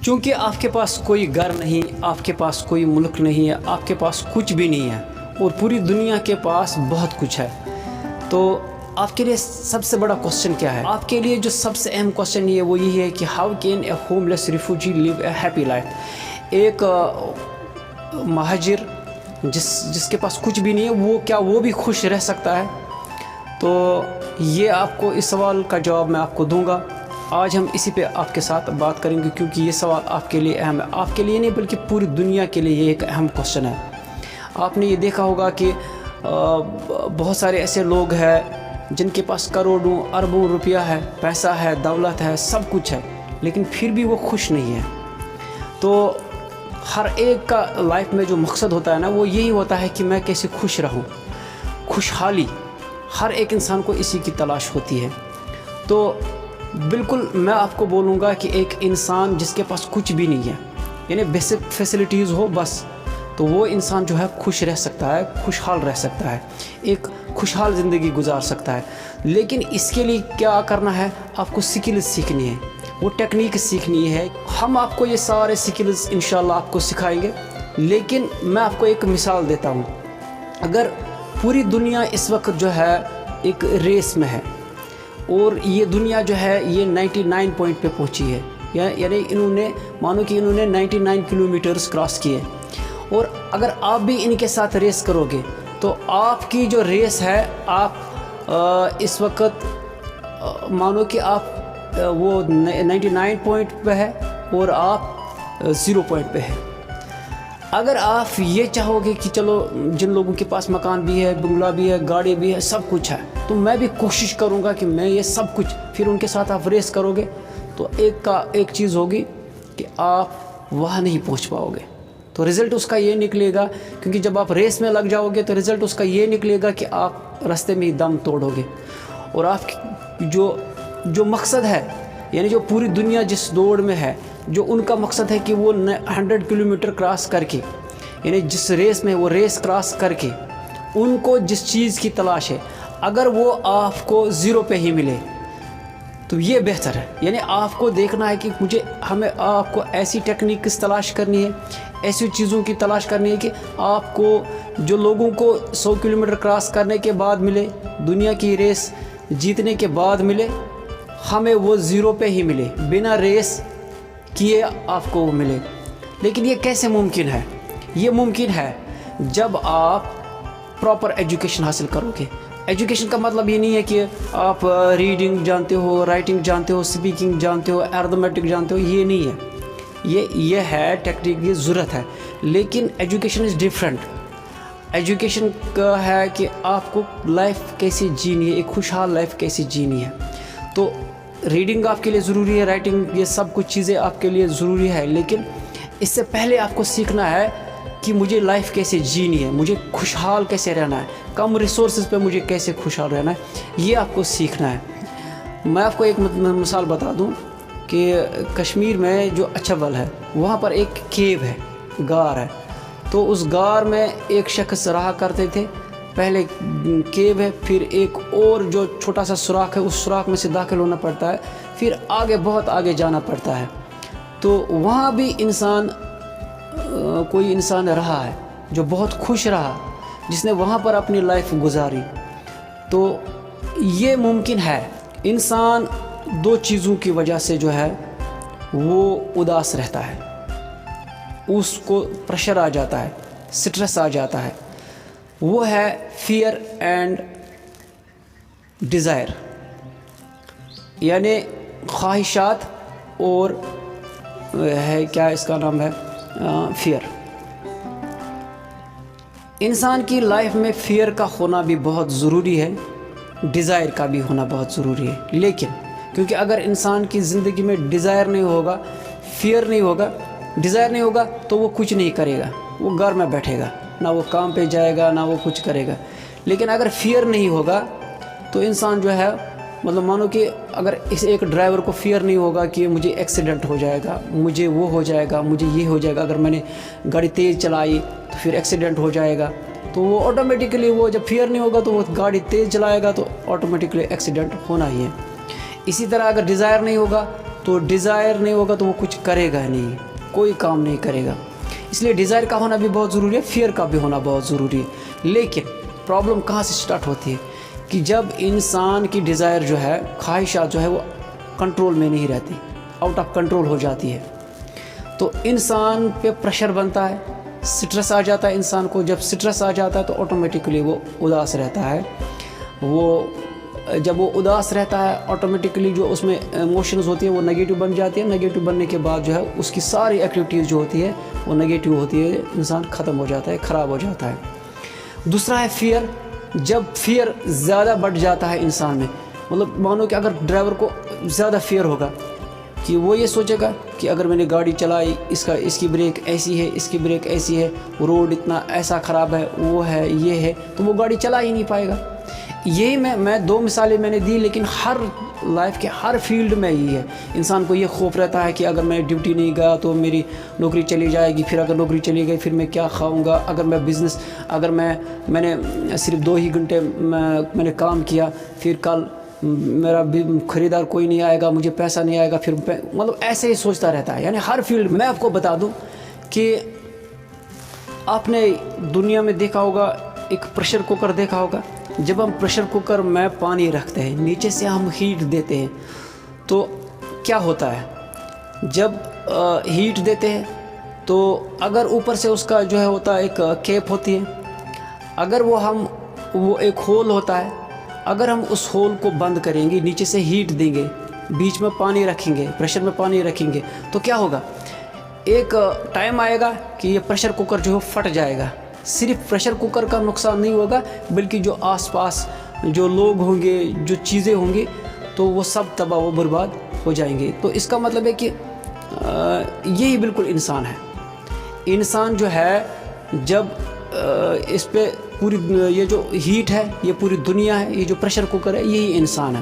چونکہ آپ کے پاس کوئی گھر نہیں، آپ کے پاس کوئی ملک نہیں ہے، آپ کے پاس کچھ بھی نہیں ہے اور پوری دنیا کے پاس بہت کچھ ہے، تو آپ کے لیے سب سے بڑا کوسچن کیا ہے؟ آپ کے لیے جو سب سے اہم کوسچن یہ وہ یہی ہے کہ how can a homeless refugee live a happy life? ایک مہاجر جس کے پاس کچھ بھی نہیں ہے، کیا وہ بھی خوش رہ سکتا ہے؟ تو یہ آپ کو اس سوال کا جواب میں آپ کو دوں گا۔ آج ہم اسی پہ آپ کے ساتھ بات کریں گے، کیونکہ یہ سوال آپ کے لیے اہم ہے، آپ کے لیے نہیں بلکہ پوری دنیا کے لیے یہ ایک اہم کوسچن ہے۔ آپ نے یہ دیکھا ہوگا کہ بہت سارے ایسے لوگ ہیں جن کے پاس کروڑوں اربوں روپیہ ہے، پیسہ ہے، دولت ہے، سب کچھ ہے، لیکن پھر بھی وہ خوش نہیں ہے۔ تو ہر ایک کا لائف میں جو مقصد ہوتا ہے نا، وہ یہی ہوتا ہے کہ میں کیسے خوش رہوں۔ خوشحالی ہر ایک انسان کو اسی کی تلاش ہوتی ہے۔ تو بالکل میں آپ کو بولوں گا کہ ایک انسان جس کے پاس کچھ بھی نہیں ہے، یعنی بیسک فیسلٹیز ہو بس، تو وہ انسان جو ہے خوش رہ سکتا ہے، خوشحال رہ سکتا ہے، ایک خوشحال زندگی گزار سکتا ہے۔ لیکن اس کے لیے کیا کرنا ہے؟ آپ کو سکلز سیکھنی ہے، وہ ٹیکنیک سیکھنی ہے۔ ہم آپ کو یہ سارے سکلز انشاءاللہ آپ کو سکھائیں گے، لیکن میں آپ کو ایک مثال دیتا ہوں۔ اگر پوری دنیا اس وقت جو ہے ایک ریس میں ہے اور یہ دنیا جو ہے یہ 99 پوائنٹ پہ پہنچی ہے، یعنی مانو کہ انہوں نے 99 کلومیٹرز کراس کیے، اور اگر آپ بھی ان کے ساتھ ریس کرو گے تو آپ کی جو ریس ہے، آپ اس وقت مانو کہ آپ وہ 99 پوائنٹ پہ ہے اور آپ 0 پوائنٹ پہ ہے۔ اگر آپ یہ چاہو گے کہ چلو جن لوگوں کے پاس مکان بھی ہے، بنگلہ بھی ہے، گاڑی بھی ہے، سب کچھ ہے، تو میں بھی کوشش کروں گا کہ میں یہ سب کچھ، پھر ان کے ساتھ آپ ریس کرو گے تو ایک چیز ہوگی کہ آپ وہاں نہیں پہنچ پاؤ گے۔ تو رزلٹ اس کا یہ نکلے گا، کیونکہ جب آپ ریس میں لگ جاؤ گے تو رزلٹ اس کا یہ نکلے گا کہ آپ راستے میں ہی دم توڑو گے، اور آپ جو مقصد ہے، یعنی جو پوری دنیا جس دوڑ میں ہے، جو ان کا مقصد ہے کہ وہ 100 کلومیٹر کراس کر کے، یعنی جس ریس میں وہ ریس کراس کر کے ان کو جس چیز کی تلاش ہے، اگر وہ آپ کو 0 پہ ہی ملے تو یہ بہتر ہے۔ یعنی آپ کو دیکھنا ہے کہ آپ کو ایسی ٹیکنیکس تلاش کرنی ہے، ایسی چیزوں کی تلاش کرنی ہے کہ آپ کو جو لوگوں کو 100 کلومیٹر کراس کرنے کے بعد ملے، دنیا کی ریس جیتنے کے بعد ملے، ہمیں وہ 0 پہ ہی ملے، بنا ریس کیے آپ کو وہ ملے۔ لیکن یہ کیسے ممکن ہے؟ یہ ممکن ہے جب آپ پراپر ایجوکیشن حاصل کرو گے۔ ایجوکیشن کا مطلب یہ نہیں ہے کہ آپ ریڈنگ جانتے ہو، رائٹنگ جانتے ہو، سپیکنگ جانتے ہو، ارتھمیٹک جانتے ہو، یہ نہیں ہے۔ یہ ہے ٹیکنیک کی ضرورت ہے، لیکن ایجوکیشن از ڈیفرنٹ۔ ایجوکیشن کا ہے کہ آپ کو لائف کیسی جینی ہے، ایک خوشحال لائف کیسی جینی ہے۔ تو ریڈنگ آپ کے لیے ضروری ہے، رائٹنگ، یہ سب کچھ چیزیں آپ کے لیے ضروری ہے، لیکن اس سے پہلے آپ کو سیکھنا ہے کہ مجھے لائف کیسے جینی ہے، مجھے خوشحال کیسے رہنا ہے، کم ریسورسز پہ مجھے کیسے خوشحال رہنا ہے، یہ آپ کو سیکھنا ہے۔ میں آپ کو ایک مثال بتا دوں کہ کشمیر میں جو اچھبل ہے، وہاں پر ایک کیو ہے، غار ہے۔ تو اس غار میں ایک شخص رہا کرتے تھے۔ پہلے کیو ہے، پھر ایک اور جو چھوٹا سا سوراخ ہے، اس سوراخ میں سے داخل ہونا پڑتا ہے، پھر آگے بہت آگے جانا پڑتا ہے۔ تو وہاں بھی کوئی انسان رہا ہے جو بہت خوش رہا، جس نے وہاں پر اپنی لائف گزاری۔ تو یہ ممکن ہے۔ انسان 2 چیزوں کی وجہ سے جو ہے وہ اداس رہتا ہے، اس کو پریشر آ جاتا ہے، سٹریس آ جاتا ہے۔ وہ ہے فیئر اینڈ ڈیزائر، یعنی خواہشات اور ہے کیا اس کا نام ہے، فیئر۔ انسان کی لائف میں فیئر کا ہونا بھی بہت ضروری ہے، ڈیزائر کا بھی ہونا بہت ضروری ہے، لیکن کیونکہ اگر انسان کی زندگی میں ڈیزائر نہیں ہوگا، فیئر نہیں ہوگا، ڈیزائر نہیں ہوگا تو وہ کچھ نہیں کرے گا، وہ گھر میں بیٹھے گا، نہ وہ کام پہ جائے گا، نہ وہ کچھ کرے گا۔ لیکن اگر فیئر نہیں ہوگا تو انسان جو ہے، مطلب مانو کہ اگر ایک ڈرائیور کو فیئر نہیں ہوگا کہ مجھے ایکسیڈنٹ ہو جائے گا، مجھے وہ ہو جائے گا، مجھے یہ ہو جائے گا، اگر میں نے گاڑی تیز چلائی تو پھر ایکسیڈنٹ ہو جائے گا، تو وہ آٹومیٹکلی، وہ جب فیئر نہیں ہوگا تو وہ گاڑی تیز چلائے گا تو آٹومیٹکلی ایکسیڈنٹ ہونا ہی ہے۔ اسی طرح اگر ڈیزائر نہیں ہوگا تو ڈیزائر نہیں ہوگا تو وہ کچھ کرے گا نہیں, کوئی کام نہیں کرے گا. اس لیے ڈیزائر کا ہونا بھی بہت ضروری ہے, فیئر کا بھی ہونا بہت ضروری ہے. لیکن پرابلم کہاں سے سٹارٹ ہوتی ہے کہ جب انسان کی ڈیزائر جو ہے, خواہشات جو ہے وہ کنٹرول میں نہیں رہتی, آؤٹ آف کنٹرول ہو جاتی ہے, تو انسان پہ پریشر بنتا ہے, سٹریس آ جاتا ہے انسان کو. جب سٹریس آ جاتا ہے تو آٹومیٹکلی وہ اداس رہتا ہے. جب وہ اداس رہتا ہے آٹومیٹکلی جو اس میں ایموشنز ہوتی ہیں وہ نگیٹو بن جاتی ہے. نگیٹو بننے کے بعد جو ہے اس کی ساری ایکٹیویٹیز جو ہوتی ہے وہ نگیٹو ہوتی ہے, انسان ختم ہو جاتا ہے, خراب ہو جاتا ہے. دوسرا ہے فیئر. جب فیئر زیادہ بڑھ جاتا ہے انسان میں, مطلب مانو کہ اگر ڈرائیور کو زیادہ فیئر ہوگا کہ وہ یہ سوچے گا کہ اگر میں نے گاڑی چلائی, اس کی بریک ایسی ہے, اس کی بریک ایسی ہے, روڈ اتنا ایسا خراب ہے, وہ ہے, یہ ہے, تو وہ گاڑی چلا ہی نہیں پائے گا. یہی میں 2 مثالیں میں نے دی, لیکن ہر لائف کے ہر فیلڈ میں یہی ہے. انسان کو یہ خوف رہتا ہے کہ اگر میں ڈیوٹی نہیں گیا تو میری نوکری چلی جائے گی, پھر اگر نوکری چلی گئی پھر میں کیا کھاؤں گا, اگر میں بزنس, اگر میں نے صرف 2 ہی گھنٹے میں نے کام کیا, پھر کل میرا خریدار کوئی نہیں آئے گا, مجھے پیسہ نہیں آئے گا, پھر مطلب ایسے ہی سوچتا رہتا ہے. یعنی ہر فیلڈ میں آپ کو بتا دوں کہ آپ نے دنیا میں دیکھا ہوگا, ایک پریشر کوکر دیکھا ہوگا. جب ہم پریشر کوکر میں پانی رکھتے ہیں, نیچے سے ہم ہیٹ دیتے ہیں, تو کیا ہوتا ہے جب ہیٹ دیتے ہیں تو اگر اوپر سے اس کا جو ہے ہوتا ہے ایک کیپ ہوتی ہے, اگر وہ ایک ہول ہوتا ہے, اگر ہم اس ہول کو بند کریں گے, نیچے سے ہیٹ دیں گے, بیچ میں پانی رکھیں گے, پریشر میں پانی رکھیں گے, تو کیا ہوگا, ایک ٹائم آئے گا کہ یہ پریشر کوکر جو ہے پھٹ جائے گا. صرف پریشر کوکر کا نقصان نہیں ہوگا بلکہ جو آس پاس جو لوگ ہوں گے, جو چیزیں ہوں گی, تو وہ سب تباہ و برباد ہو جائیں گے. تو اس کا مطلب ہے کہ یہی بالکل انسان ہے. انسان جو ہے جب اس پہ پوری یہ جو ہیٹ ہے, یہ پوری دنیا ہے, یہ جو پریشر کوکر ہے, یہی انسان ہے.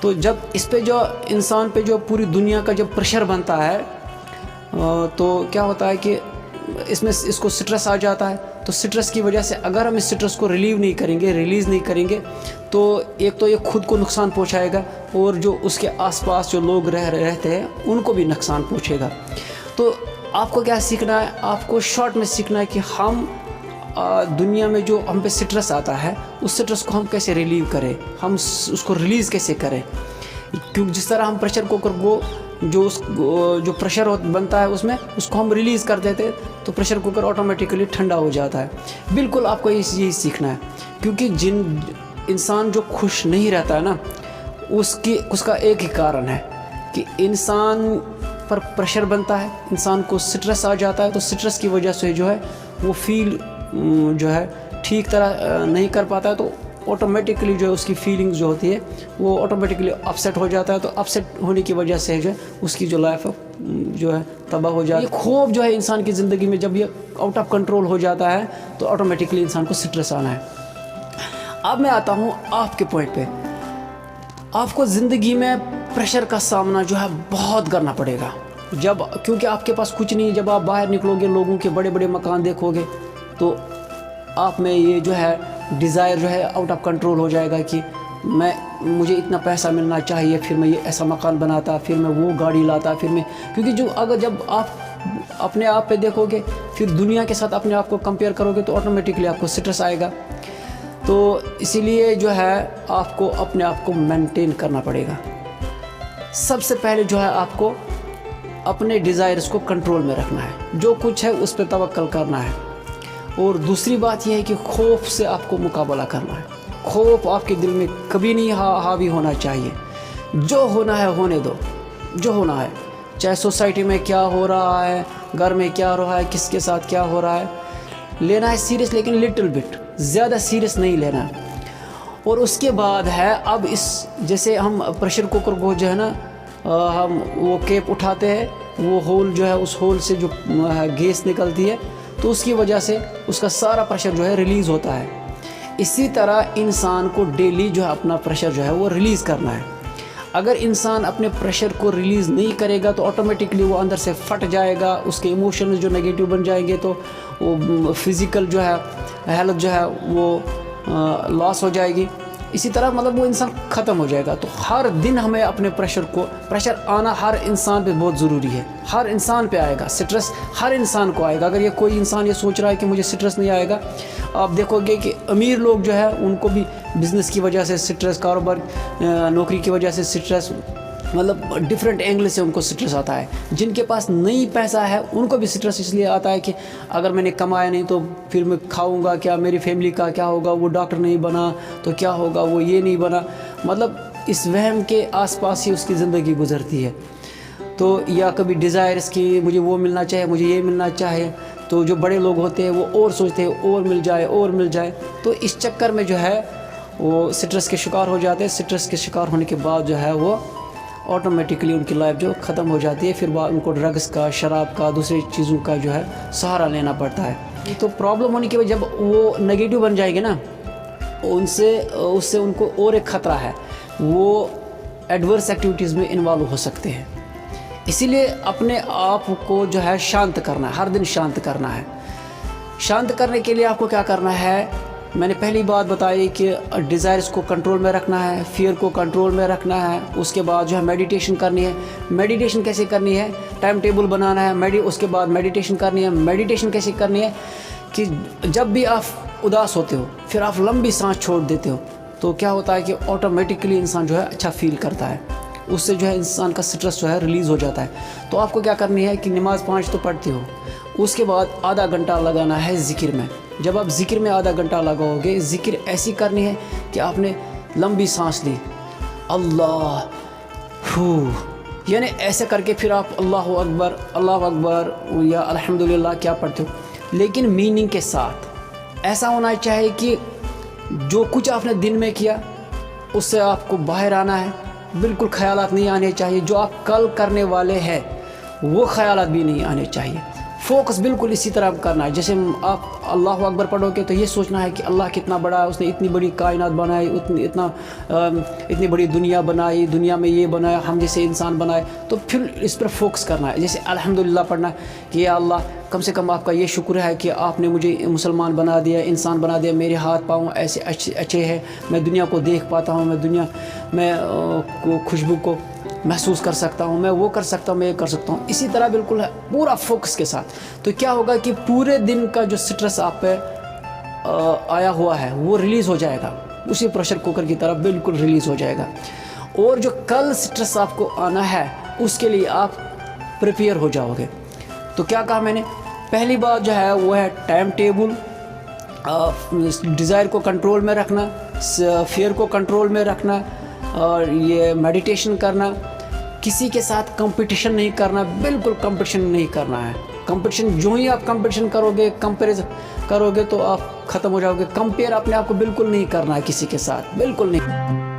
تو جب اس پہ جو انسان پہ جو پوری دنیا کا جب پریشر بنتا ہے تو کیا ہوتا ہے کہ اس کو سٹریس آ جاتا ہے. تو سٹریس کی وجہ سے اگر ہم اس سٹریس کو ریلیو نہیں کریں گے, ریلیز نہیں کریں گے, تو ایک تو یہ خود کو نقصان پہنچائے گا, اور جو اس کے آس پاس جو لوگ رہتے ہیں ان کو بھی نقصان پہنچے گا. تو آپ کو کیا سیکھنا ہے, آپ کو شارٹ میں سیکھنا ہے کہ ہم دنیا میں جو ہم پہ سٹریس آتا ہے اس سٹریس کو ہم کیسے ریلیو کریں, ہم اس کو ریلیز کیسے کریں. کیونکہ جس طرح ہم پریشر کوکر کو جو پریشر بنتا ہے اس کو ہم ریلیز کر دیتے تو پریشر کوکر آٹومیٹکلی ٹھنڈا ہو جاتا ہے. بالکل آپ کو یہی سیکھنا ہے, کیونکہ انسان جو خوش نہیں رہتا ہے نا, اس کا ایک ہی کارن ہے کہ انسان پر پریشر بنتا ہے, انسان کو سٹریس آ جاتا ہے. تو سٹریس کی وجہ سے جو ہے وہ فیل جو ہے ٹھیک طرح نہیں کر پاتا ہے, تو آٹومیٹکلی جو ہے اس کی فیلنگز جو ہوتی ہے وہ آٹومیٹکلی اپسیٹ ہو جاتا ہے. تو اپسیٹ ہونے کی وجہ سے جو ہے اس کی جو لائف جو ہے تباہ ہو جاتی ہے. یہ خوف جو ہے انسان کی زندگی میں جب یہ آؤٹ آف کنٹرول ہو جاتا ہے تو آٹومیٹکلی انسان کو سٹریس آنا ہے. اب میں آتا ہوں آپ کے پوائنٹ پہ. آپ کو زندگی میں پریشر کا سامنا جو ہے بہت کرنا پڑے گا, کیونکہ آپ کے پاس کچھ نہیں. جب آپ باہر نکلو گے, لوگوں کے بڑے بڑے مکان دیکھو گے, تو آپ میں یہ جو ہے ڈیزائر جو ہے آؤٹ آف کنٹرول ہو جائے گا کہ مجھے اتنا پیسہ ملنا چاہیے, پھر میں یہ ایسا مکان بناتا, پھر میں وہ گاڑی لاتا, پھر میں, کیونکہ جب آپ اپنے آپ پہ دیکھو گے, پھر دنیا کے ساتھ اپنے آپ کو کمپیئر کرو گے, تو آٹومیٹکلی آپ کو سٹریس آئے گا. تو اسی لیے جو ہے آپ کو اپنے آپ کو مینٹین کرنا پڑے گا. سب سے پہلے جو ہے آپ کو اپنے ڈیزائرز کو کنٹرول میں رکھنا ہے, جو کچھ ہے اس پہ توکل کرنا ہے. اور دوسری بات یہ ہے کہ خوف سے آپ کو مقابلہ کرنا ہے. خوف آپ کے دل میں کبھی نہیں حاوی ہونا چاہیے. جو ہونا ہے ہونے دو, جو ہونا ہے, چاہے سوسائٹی میں کیا ہو رہا ہے, گھر میں کیا ہو رہا ہے, کس کے ساتھ کیا ہو رہا ہے, لینا ہے سیریس, لیکن لٹل بٹ, زیادہ سیریس نہیں لینا. اور اس کے بعد ہے اب جیسے ہم پریشر کوکر کو جو ہے نا, ہم وہ کیپ اٹھاتے ہیں, وہ ہول جو ہے اس ہول سے جو گیس نکلتی ہے, تو اس کی وجہ سے اس کا سارا پریشر جو ہے ریلیز ہوتا ہے. اسی طرح انسان کو ڈیلی جو ہے اپنا پریشر جو ہے وہ ریلیز کرنا ہے. اگر انسان اپنے پریشر کو ریلیز نہیں کرے گا تو آٹومیٹکلی وہ اندر سے پھٹ جائے گا, اس کے ایموشنز جو نگیٹو بن جائیں گے, تو وہ فزیکل جو ہے ہیلتھ جو ہے وہ لاس ہو جائے گی. اسی طرح مطلب وہ انسان ختم ہو جائے گا. تو ہر دن ہمیں اپنے پریشر آنا ہر انسان پہ بہت ضروری ہے. ہر انسان پہ آئے گا اسٹریس، ہر انسان کو آئے گا. اگر یہ کوئی انسان یہ سوچ رہا ہے کہ مجھے اسٹریس نہیں آئے گا، آپ دیکھو گے کہ امیر لوگ جو ہے ان کو بھی بزنس کی وجہ سے اسٹریس، کاروبار نوکری کی وجہ سے اسٹریس، مطلب ڈفرینٹ اینگل سے ان کو اسٹریس آتا ہے. جن کے پاس نہیں پیسہ ہے ان کو بھی اسٹریس اس لیے آتا ہے کہ اگر میں نے کمایا نہیں تو پھر میں کھاؤں گا کیا، میری فیملی کا کیا ہوگا، وہ ڈاکٹر نہیں بنا تو کیا ہوگا، وہ یہ نہیں بنا. مطلب اس وہم کے آس پاس ہی اس کی زندگی گزرتی ہے. تو یا کبھی ڈیزائرس کی مجھے وہ ملنا چاہے، مجھے یہ ملنا چاہے. تو جو بڑے لوگ ہوتے ہیں وہ اور سوچتے ہیں اور مل جائے اور مل جائے. تو اس چکر میں جو ہے وہ اسٹریس کے شکار ہو جاتے ہیں. اسٹریس کے شکار ہونے کے بعد جو ہے وہ آٹومیٹکلی ان کی لائف جو ختم ہو جاتی ہے. پھر ان کو ڈرگس کا، شراب کا، دوسری چیزوں کا جو ہے سہارا لینا پڑتا ہے. تو پرابلم ہونے کی وجہ جب وہ نگیٹو بن جائے گی نا، اس سے ان کو اور ایک خطرہ ہے، وہ ایڈورس ایکٹیویٹیز میں انوالو ہو سکتے ہیں. اسی لیے اپنے آپ کو جو ہے شانت کرنا ہے، ہر دن شانت کرنا ہے. شانت کرنے کے لیے آپ کو کیا کرنا ہے، میں نے پہلی بات بتائی کہ ڈیزائرز کو کنٹرول میں رکھنا ہے، فیئر کو کنٹرول میں رکھنا ہے. اس کے بعد جو ہے میڈیٹیشن کرنی ہے. میڈیٹیشن کیسے کرنی ہے، ٹائم ٹیبل بنانا ہے. اس کے بعد میڈیٹیشن کرنی ہے. میڈیٹیشن کیسے کرنی ہے کہ جب بھی آپ اداس ہوتے ہو پھر آپ لمبی سانس چھوڑ دیتے ہو تو کیا ہوتا ہے کہ آٹومیٹکلی انسان جو ہے اچھا فیل کرتا ہے. اس سے جو ہے انسان کا سٹریس جو ہے ریلیز ہو جاتا ہے. تو آپ کو کیا کرنی ہے کہ نماز 5 تو پڑھتے ہو، اس کے بعد آدھا گھنٹہ لگانا ہے ذکر میں. جب آپ ذکر میں آدھا گھنٹہ لگاؤ گے، ذکر ایسی کرنی ہے کہ آپ نے لمبی سانس لی، اللہ یعنی ایسے کر کے پھر آپ اللہ اکبر یا الحمدللہ کیا پڑھتے ہو، لیکن میننگ کے ساتھ. ایسا ہونا چاہیے کہ جو کچھ آپ نے دن میں کیا اس سے آپ کو باہر آنا ہے. بالکل خیالات نہیں آنے چاہیے. جو آپ کل کرنے والے ہیں وہ خیالات بھی نہیں آنے چاہیے. فوکس بالکل اسی طرح کرنا ہے. جیسے آپ اللہ اکبر پڑھو گے تو یہ سوچنا ہے کہ اللہ کتنا بڑا ہے، اس نے اتنی بڑی کائنات بنائی، اتنی بڑی دنیا بنائی، دنیا میں یہ بنایا، ہم جیسے انسان بنائے. تو پھر اس پر فوکس کرنا ہے. جیسے الحمدللہ پڑھنا ہے کہ یا اللہ کم سے کم آپ کا یہ شکر ہے کہ آپ نے مجھے مسلمان بنا دیا، انسان بنا دیا. میرے ہاتھ پاؤں ایسے اچھے ہیں، میں دنیا کو دیکھ پاتا ہوں، میں خوشبو کو محسوس کر سکتا ہوں، میں وہ کر سکتا ہوں، میں یہ کر سکتا ہوں. اسی طرح بالکل ہے پورا فوکس کے ساتھ. تو کیا ہوگا کہ پورے دن کا جو سٹریس آپ پہ آیا ہوا ہے وہ ریلیز ہو جائے گا، اسی پریشر کوکر کی طرح بالکل ریلیز ہو جائے گا. اور جو کل سٹریس آپ کو آنا ہے اس کے لیے آپ پریپیئر ہو جاؤ گے. تو کیا کہا میں نے، پہلی بات جو ہے وہ ہے ٹائم ٹیبل، ڈیزائر کو کنٹرول میں رکھنا، فیئر کو کنٹرول میں رکھنا، اور یہ میڈیٹیشن کرنا. کسی کے ساتھ کمپٹیشن نہیں کرنا، بالکل کمپٹیشن نہیں کرنا ہے. کمپٹیشن جو ہی آپ کمپٹیشن کرو گے، کمپیریزن کرو گے تو آپ ختم ہو جاؤ گے. کمپیئر اپنے آپ کو بالکل نہیں کرنا ہے کسی کے ساتھ، بالکل نہیں.